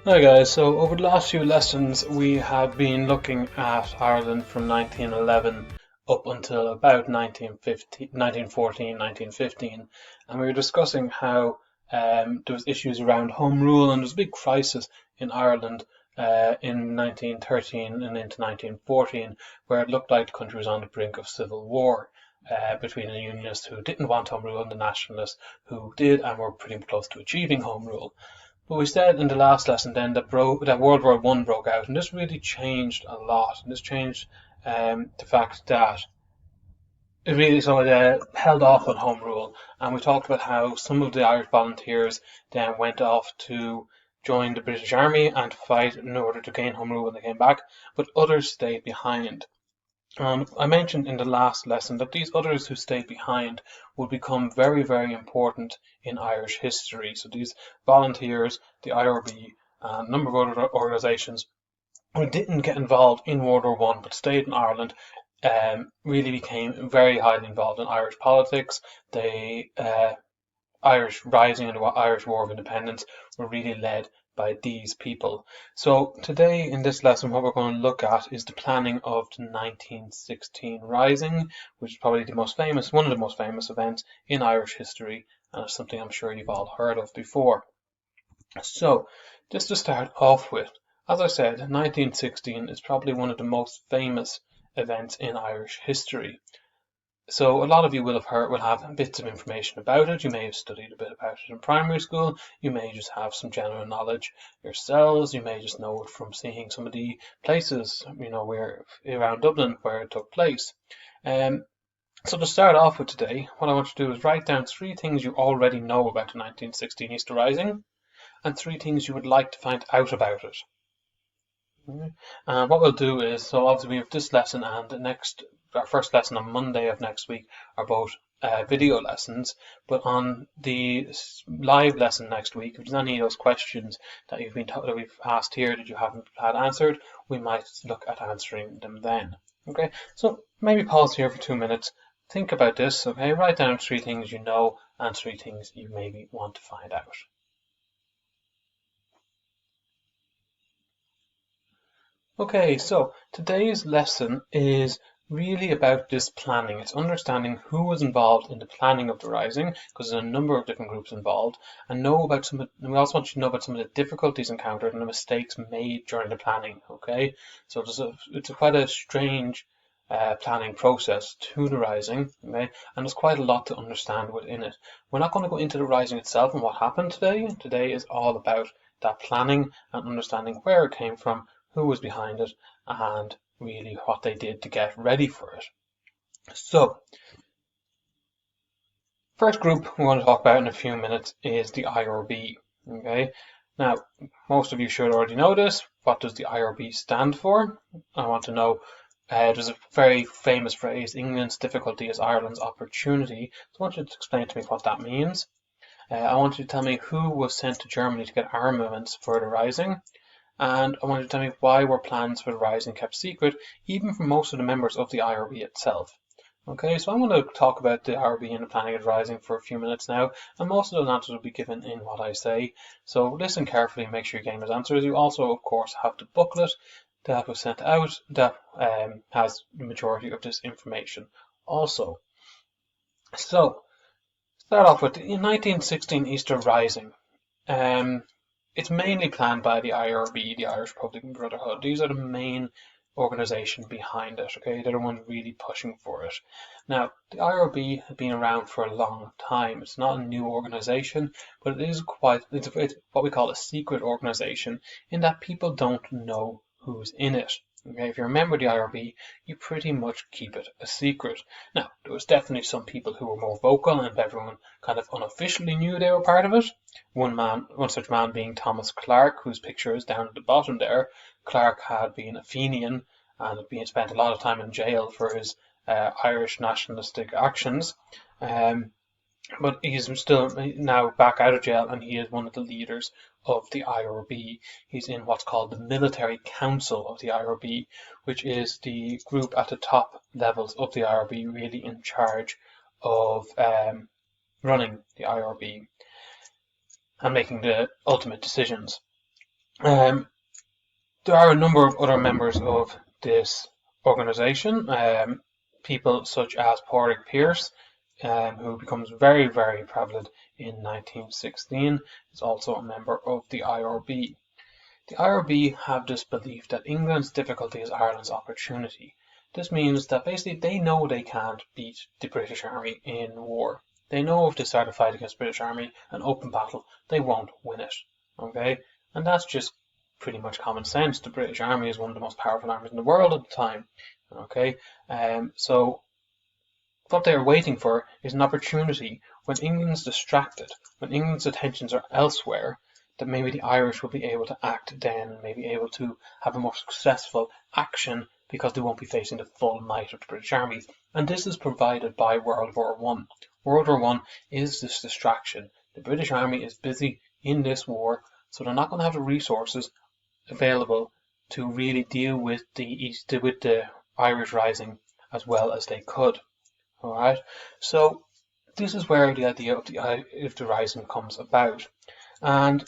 Hi guys, so over the last few lessons we have been looking at Ireland from 1911 up until about 1915, 1914, 1915, and we were discussing how there was issues around home rule and there was a big crisis in Ireland in 1913 and into 1914 where it looked like the country was on the brink of civil war between the Unionists who didn't want home rule and the Nationalists who did and were pretty close to achieving home rule. But we said in the last lesson then that World War One broke out, and this really changed a lot. And this changed the fact that it held off on home rule, and we talked about how some of the Irish volunteers then went off to join the British Army and fight in order to gain home rule when they came back, but others stayed behind. I mentioned in the last lesson that these others who stayed behind would become very, very important in Irish history. So these volunteers, the IRB, and a number of other organisations who didn't get involved in World War One but stayed in Ireland really became very highly involved in Irish politics. They Irish Rising and the Irish War of Independence were really led by these people. So today in this lesson what we're going to look at is the planning of the 1916 Rising, which is probably one of the most famous events in Irish history, and it's something I'm sure you've all heard of before. So just to start off with, as I said, 1916 is probably one of the most famous events in Irish history. So a lot of you will have bits of information about it. You may have studied a bit about it in primary school. You may just have some general knowledge yourselves. You may just know it from seeing some of the places, where around Dublin where it took place. So to start off with today, what I want you to do is write down three things you already know about the 1916 Easter Rising and three things you would like to find out about it. And what we'll do is, so obviously we have this lesson and our first lesson on Monday of next week are both video lessons, but on the live lesson next week, if there's any of those questions that that we've asked here that you haven't had answered, we might look at answering them then. Okay, so maybe pause here for 2 minutes, think about this, okay, write down three things you know and three things you maybe want to find out. Okay, so today's lesson is really about this planning. It's understanding who was involved in the planning of the Rising, because there's a number of different groups involved, and we also want you to know about some of the difficulties encountered and the mistakes made during the planning. Okay, so it's quite a strange planning process to the Rising, okay, and there's quite a lot to understand within it. We're not going to go into the Rising itself and what happened today. Today is all about that planning and understanding where it came from, who was behind it, and really what they did to get ready for it. So, first group we're going to talk about in a few minutes is the IRB. Okay, now most of you should already know this. What does the IRB stand for? I want to know. There's a very famous phrase: England's difficulty is Ireland's opportunity. So I want you to explain to me what that means. I want you to tell me who was sent to Germany to get armaments for the Rising. And I want you to tell me why were plans for the Rising kept secret, even from most of the members of the IRB itself. Okay, so I'm going to talk about the IRB and the planning of the Rising for a few minutes now, and most of those answers will be given in what I say. So listen carefully and make sure you're getting those answers. You also, of course, have the booklet that was sent out that has the majority of this information also. So, start off with the 1916 Easter Rising. It's mainly planned by the IRB, the Irish Republican Brotherhood. These are the main organisation behind it, okay? They're the ones really pushing for it. Now, the IRB has been around for a long time. It's not a new organisation, but it's what we call a secret organisation in that people don't know who's in it. Okay, if you remember the IRB, you pretty much keep it a secret. Now, there was definitely some people who were more vocal and everyone kind of unofficially knew they were part of it. One such man being Thomas Clarke, whose picture is down at the bottom there. Clarke had been a Fenian and had spent a lot of time in jail for his Irish nationalistic actions. But he's still now back out of jail and he is one of the leaders of the IRB. He's in what's called the Military Council of the IRB, which is the group at the top levels of the IRB really in charge of running the IRB and making the ultimate decisions. Um, there are a number of other members of this organisation, people such as Pádraig Pearse, who becomes very, very prevalent in 1916, is also a member of the IRB. The IRB have this belief that England's difficulty is Ireland's opportunity. This means that basically they know they can't beat the British Army in war. They know if they start a fight against the British Army, an open battle, they won't win it. Okay? And that's just pretty much common sense. The British Army is one of the most powerful armies in the world at the time. Okay? So what they are waiting for is an opportunity when England's distracted, when England's attentions are elsewhere, that maybe the Irish will be able to act then, maybe able to have a more successful action because they won't be facing the full might of the British Army. And this is provided by World War One. World War One is this distraction. The British Army is busy in this war, so they're not going to have the resources available to really deal with the Irish Rising as well as they could. All right, so this is where the idea of the Rising comes about, and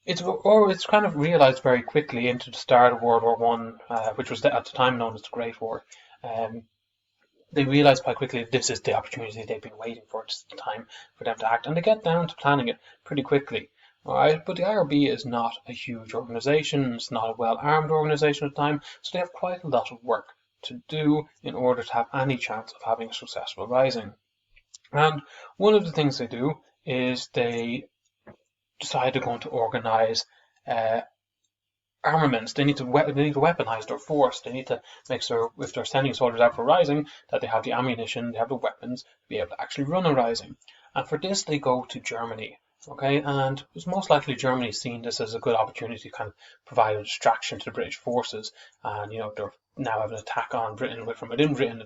it's kind of realized very quickly into the start of World War One, which was at the time known as the Great War. They realize quite quickly that this is the opportunity they've been waiting for. It's the time for them to act, and they get down to planning it pretty quickly. All right, but the IRB is not a huge organization. It's not a well-armed organization at the time, so they have quite a lot of work to do in order to have any chance of having a successful rising. And one of the things they do is they decide they're going to organize armaments. They need to weaponize their force. They need to make sure if they're sending soldiers out for rising that they have the ammunition, they have the weapons to be able to actually run a rising. And for this they go to Germany. Okay, and it's most likely Germany seen this as a good opportunity to kind of provide a distraction to the British forces, and they're now having an attack on Britain from within Britain.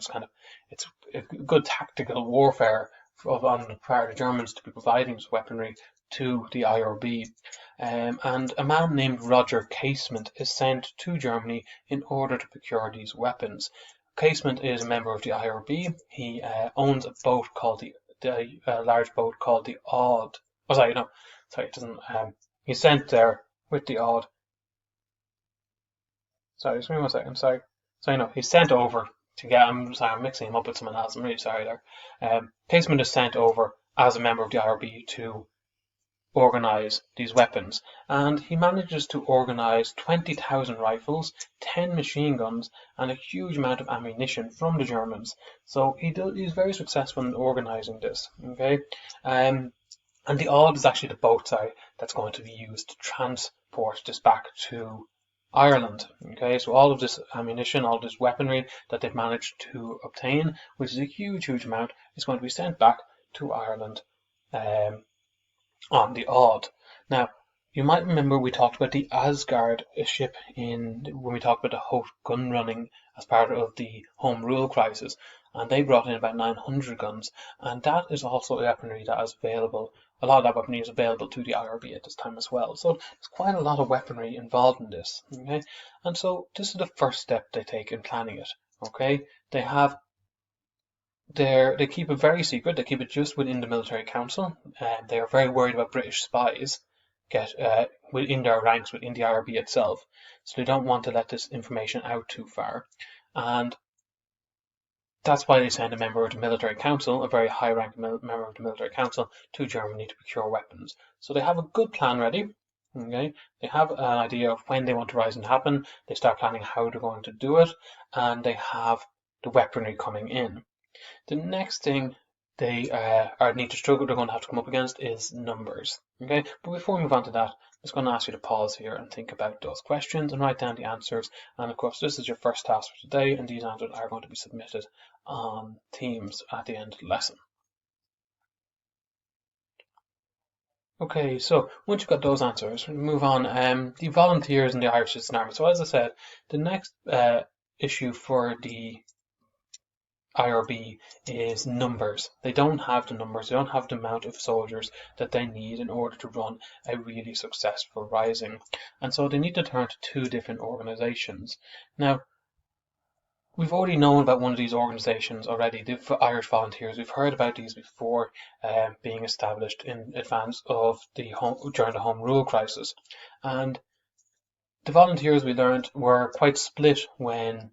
It's a good tactical warfare on the part of the Germans to be providing this weaponry to the IRB. And a man named Roger Casement is sent to Germany in order to procure these weapons. Casement is a member of the IRB. He owns a boat called the large boat called the Aud. Oh, sorry, no, sorry, it doesn't. He's sent there with the Aud. Sorry, just give me 1 second. Sorry. So no, he's sent over to get. I'm sorry, I'm mixing him up with someone else. I'm really sorry there. Casement is sent over as a member of the IRB to organize these weapons, and he manages to organize 20,000 rifles, 10 machine guns, and a huge amount of ammunition from the Germans. So he's very successful in organizing this. Okay, and the Aud is actually the boat, that's going to be used to transport this back to Ireland. Okay, so all of this ammunition, all this weaponry that they've managed to obtain, which is a huge, huge amount, is going to be sent back to Ireland on the Aud. Now, you might remember we talked about the Asgard ship when we talked about the Hoth gun running as part of the Home Rule crisis, and they brought in about 900 guns, and that is also weaponry that is available. A lot of that weaponry is available to the IRB at this time as well. So there's quite a lot of weaponry involved in this. Okay, and so this is the first step they take in planning it. Okay, they keep it very secret. They keep it just within the military council, and they are very worried about British spies get within their ranks within the IRB itself. So they don't want to let this information out too far, and that's why they send a member of the military council, a very high-ranking member of the military council, to Germany to procure weapons. So they have a good plan ready. Okay, they have an idea of when they want the rising to happen. They start planning how they're going to do it, and they have the weaponry coming in. The next thing they need to struggle, they're going to have to come up against is numbers. Okay, but before we move on to that, I'm just going to ask you to pause here and think about those questions and write down the answers. And of course, this is your first task for today, and these answers are going to be submitted on Teams at the end of the lesson. Okay, so once you've got those answers, we move on. The volunteers in the Irish Citizen Army. So as I said, the next issue for the IRB is numbers. They don't have the numbers, they don't have the amount of soldiers that they need in order to run a really successful rising. And so they need to turn to two different organizations. Now, we've already known about one of these organizations already, the Irish Volunteers. We've heard about these before being established in advance of during the Home Rule crisis. And The volunteers, we learned, were quite split when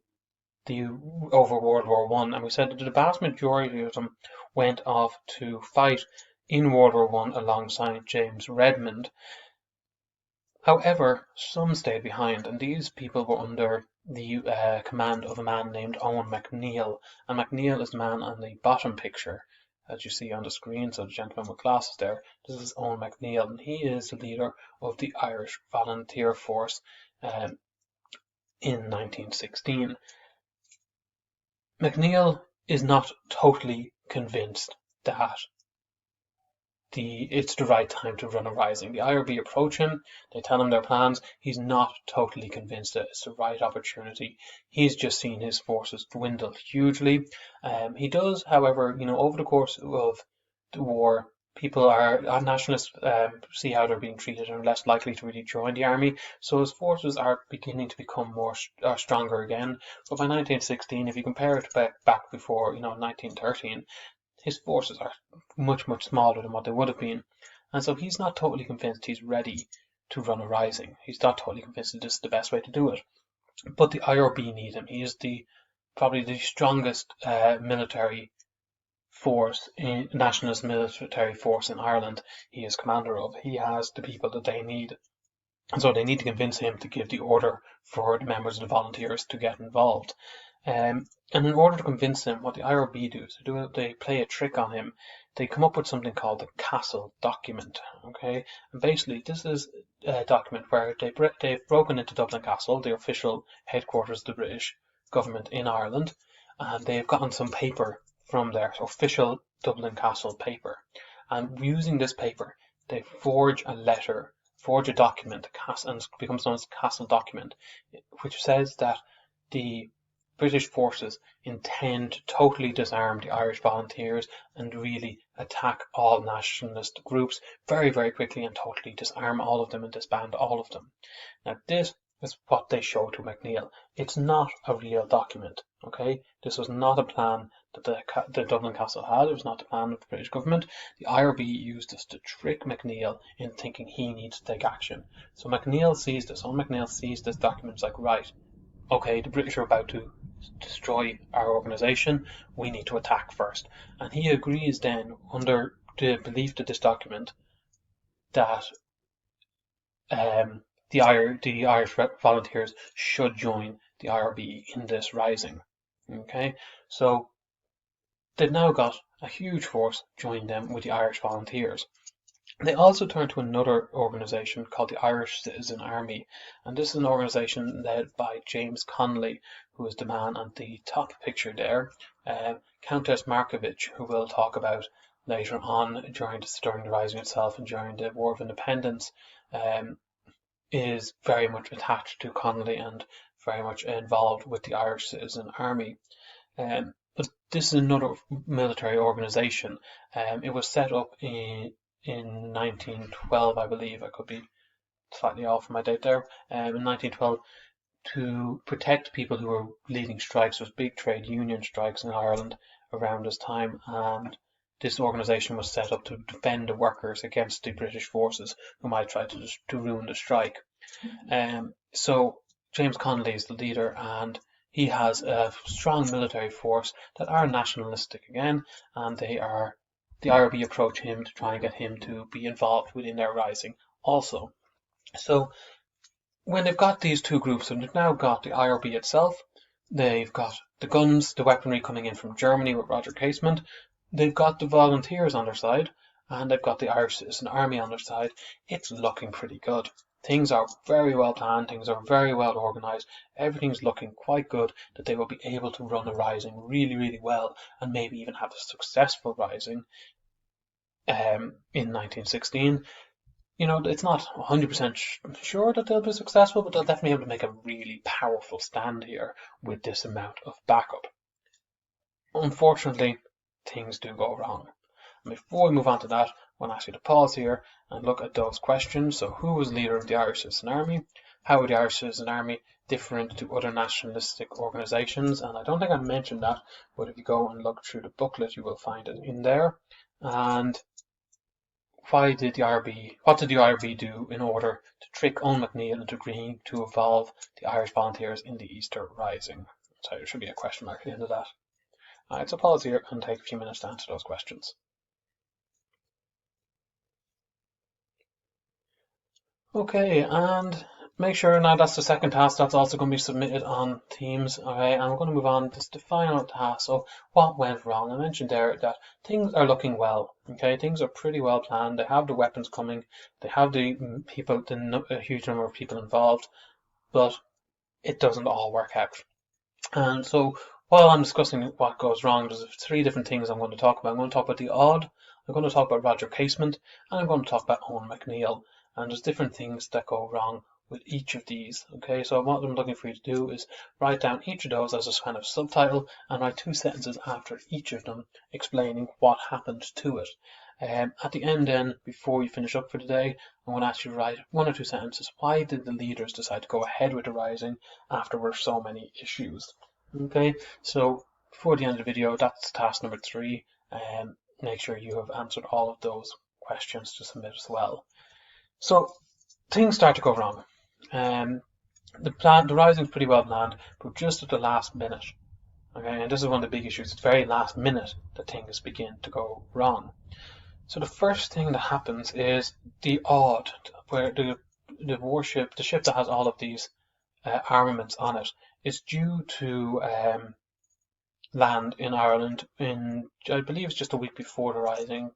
over World War One, and we said that the vast majority of them went off to fight in World War One alongside James Redmond. However, some stayed behind, and these people were under the command of a man named Owen MacNeill. And MacNeill is the man on the bottom picture, as you see on the screen, so the gentleman with glasses there. This is Owen MacNeill, and he is the leader of the Irish Volunteer Force in 1916. MacNeill is not totally convinced that it's the right time to run a rising. The IRB approach him, they tell him their plans. He's not totally convinced that it's the right opportunity. He's just seen his forces dwindle hugely. He does, however, over the course of the war, nationalists see how they're being treated and are less likely to really join the army. So his forces are beginning to become stronger again. But by 1916, if you compare it back before, 1913, his forces are much, much smaller than what they would have been. And so he's not totally convinced he's ready to run a rising. He's not totally convinced that this is the best way to do it. But the IRB need him. He is probably the strongest military force, nationalist military force in Ireland. He is commander of. He has the people that they need. And so they need to convince him to give the order for the members of the volunteers to get involved. And in order to convince him, what the IRB do is they play a trick on him. They come up with something called the Castle Document. Okay, and basically this is a document where they've broken into Dublin Castle, the official headquarters of the British government in Ireland, and they've gotten some paper from their official Dublin Castle paper. And using this paper, they forge a document, and it becomes known as the Castle Document, which says that the British forces intend to totally disarm the Irish volunteers and really attack all nationalist groups very, very quickly and totally disarm all of them and disband all of them. Now, this is what they show to MacNeill. It's not a real document, okay? This was not a plan that the Dublin Castle had. It was not the plan of the British government. The IRB used this to trick MacNeill in thinking he needs to take action. So MacNeill sees this. MacNeill sees this document. It's like, right, okay, the British are about to destroy our organisation, we need to attack first. And he agrees then, under the belief that this document, that the Irish volunteers should join the IRB in this rising. Okay, so they've now got a huge force join them with the Irish volunteers. They also turn to another organisation called the Irish Citizen Army, and this is an organisation led by James Connolly, who is the man on the top picture there. Countess Markievicz, who we'll talk about later on during the Rising itself and during the War of Independence, is very much attached to Connolly and very much involved with the Irish Citizen Army. But this is another military organisation. It was set up in 1912, I believe. I could be slightly off my date there. In 1912, to protect people who were leading strikes. There was big trade union strikes in Ireland around this time, and this organisation was set up to defend the workers against the British forces who might try to ruin the strike. So James Connolly is the leader, and he has a strong military force that are nationalistic again, and the IRB approach him to try and get him to be involved within their rising also. So when they've got these two groups, and they've now got the IRB itself, they've got the guns, the weaponry coming in from Germany with Roger Casement, they've got the volunteers on their side, and they've got the Irish Citizen Army on their side. It's looking pretty good. Things are very well planned, things are very well organised, everything's looking quite good that they will be able to run a rising really, really well and maybe even have a successful rising in 1916. It's not 100% sure that they'll be successful, but they'll definitely be able to make a really powerful stand here with this amount of backup. Unfortunately, things do go wrong. And before we move on to that, I want to ask you to pause here and look at those questions. So who was leader of the Irish Citizen Army? How are the Irish Citizen Army different to other nationalistic organisations? And I don't think I mentioned that, but if you go and look through the booklet, you will find it in there. And what did the IRB do in order to trick Eoin MacNeill into agreeing to involve the Irish Volunteers in the Easter Rising? So there should be a question mark at the end of that. Alright, so pause here and take a few minutes to answer those questions. Okay, and make sure now that's the second task that's also going to be submitted on Teams. Okay, and we're going to move on to the final task. So what went wrong? I mentioned there that things are looking well. Okay, things are pretty well planned. They have the weapons coming. They have the people, a huge number of people involved, but it doesn't all work out. And so while I'm discussing what goes wrong, there's three different things I'm going to talk about. I'm going to talk about the odd, I'm going to talk about Roger Casement, and I'm going to talk about Eoin MacNeill. And there's different things that go wrong with each of these. Okay, so what I'm looking for you to do is write down each of those as a kind of subtitle and write 2 sentences after each of them explaining what happened to it. At the end then, before you finish up for the day, I'm going to ask you to write 1 or 2 sentences. Why did the leaders decide to go ahead with the Rising after there were so many issues? Okay, so before the end of the video, that's task number 3. Make sure you have answered all of those questions to submit as well. So things start to go wrong. The Rising is pretty well planned, but just at the last minute. Okay, and this is one of the big issues. It's very last minute that things begin to go wrong. So the first thing that happens is the Odd, where the warship, the ship that has all of these armaments on it, is due to land in Ireland in, I believe it's just a week before the Rising.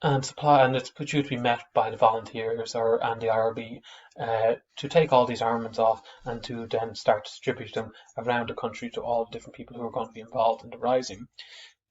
And it's due to be met by the volunteers and the IRB to take all these armaments off and to then start to distribute them around the country to all the different people who are going to be involved in the Rising.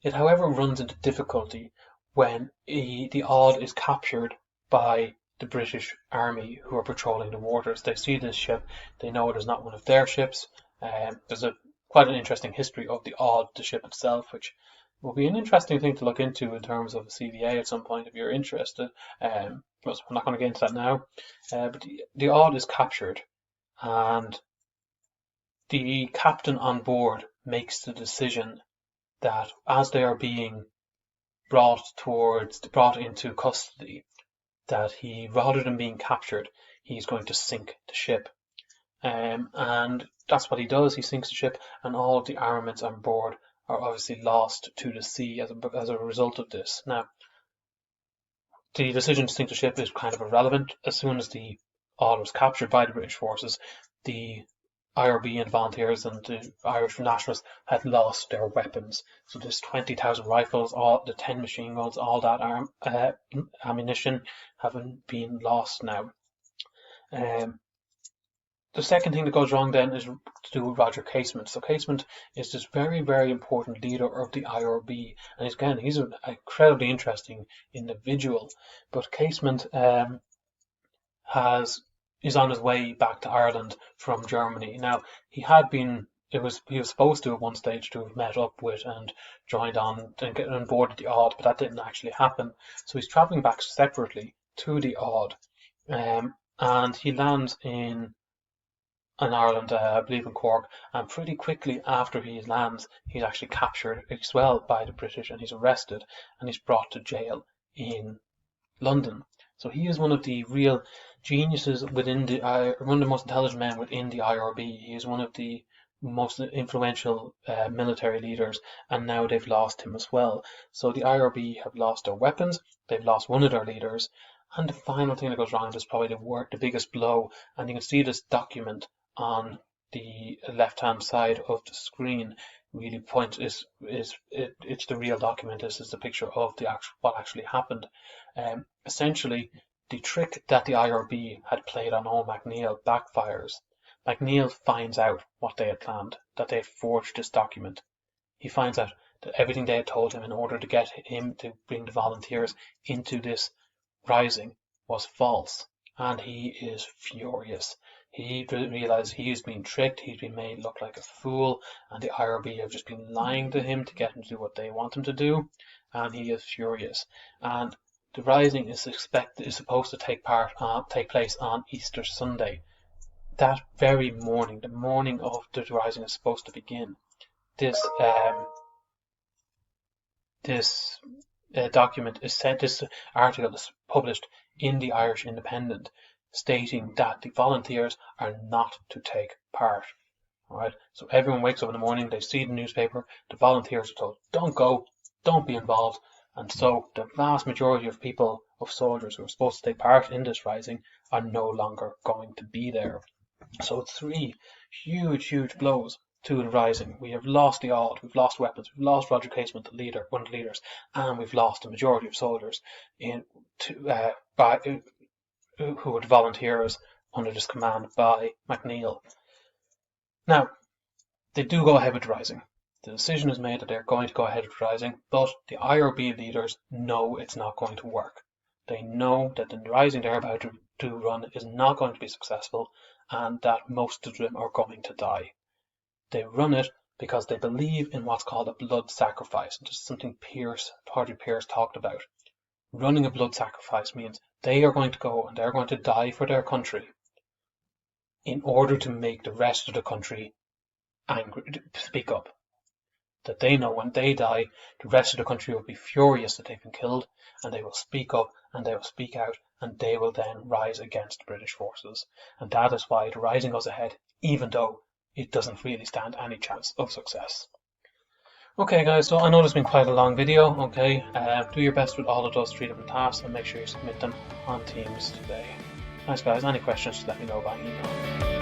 It, however, runs into difficulty when the Odd is captured by the British Army who are patrolling the waters. They see this ship, they know it is not one of their ships. There's quite an interesting history of the Odd, the ship itself, which will be an interesting thing to look into in terms of a CVA at some point if you're interested. But I'm not going to get into that now. But the Odd is captured, and the captain on board makes the decision that as they are being brought into custody, that he, rather than being captured, he's going to sink the ship. And that's what he does. He sinks the ship, and all of the armaments on board are obviously lost to the sea as a result of this. Now, the decision to sink the ship is kind of irrelevant. As soon as the Odd was captured by the British forces, the IRB and volunteers and the Irish nationalists had lost their weapons. So there's 20,000 rifles, all the 10 machine guns, all that ammunition having been lost now. The second thing that goes wrong then is to do with Roger Casement. So Casement is this very, very important leader of the IRB, and he's an incredibly interesting individual. But Casement is on his way back to Ireland from Germany. Now he was supposed to at one stage to have met up with and joined on and get on board the Odd, but that didn't actually happen. So he's travelling back separately to the Odd, and he lands in Ireland, I believe in Cork, and pretty quickly after he lands, he's actually captured as well by the British, and he's arrested, and he's brought to jail in London. So he is one of the real geniuses within one of the most intelligent men within the IRB. He is one of the most influential military leaders, and now they've lost him as well. So the IRB have lost their weapons, they've lost one of their leaders, and the final thing that goes wrong is probably the biggest blow, and you can see this document on the left-hand side of the screen. Really it's the real document. This is the picture of what actually happened. Essentially, the trick that the IRB had played on Eoin MacNeill backfires. MacNeill finds out what they had planned, that they had forged this document. He finds out that everything they had told him in order to get him to bring the volunteers into this Rising was false, and he is furious. He realizes he's been tricked, he's been made look like a fool, and the IRB have just been lying to him to get him to do what they want him to do, and he is furious. And the Rising is supposed to take place on Easter Sunday. That very morning, the morning of the Rising is supposed to begin. This this document is sent, this article is published in the Irish Independent, stating that the volunteers are not to take part. All right, so everyone wakes up in the morning, they see the newspaper, the volunteers are told, don't go, don't be involved, and so the vast majority of people, of soldiers who are supposed to take part in this rising, are no longer going to be there. So it's three huge blows to the rising. We have lost the Auld, we've lost weapons, we've lost Roger Casement, one of the leaders, and we've lost the majority of soldiers who were the volunteers under this command by MacNeill. Now, they do go ahead with the rising. The decision is made that they're going to go ahead with the rising, but the IRB leaders know it's not going to work. They know that the rising they're about to run is not going to be successful, and that most of them are going to die. They run it because they believe in what's called a blood sacrifice. This is something Padraig Pearse talked about. Running a blood sacrifice means they are going to go and they're going to die for their country in order to make the rest of the country angry, speak up. That they know when they die, the rest of the country will be furious that they've been killed, and they will speak up and they will speak out, and they will then rise against the British forces. And that is why the rising goes ahead, even though it doesn't really stand any chance of success. Okay guys, so I know this has been quite a long video, okay? Do your best with all of those 3 different tasks and make sure you submit them on Teams today. Thanks guys, any questions just let me know by email.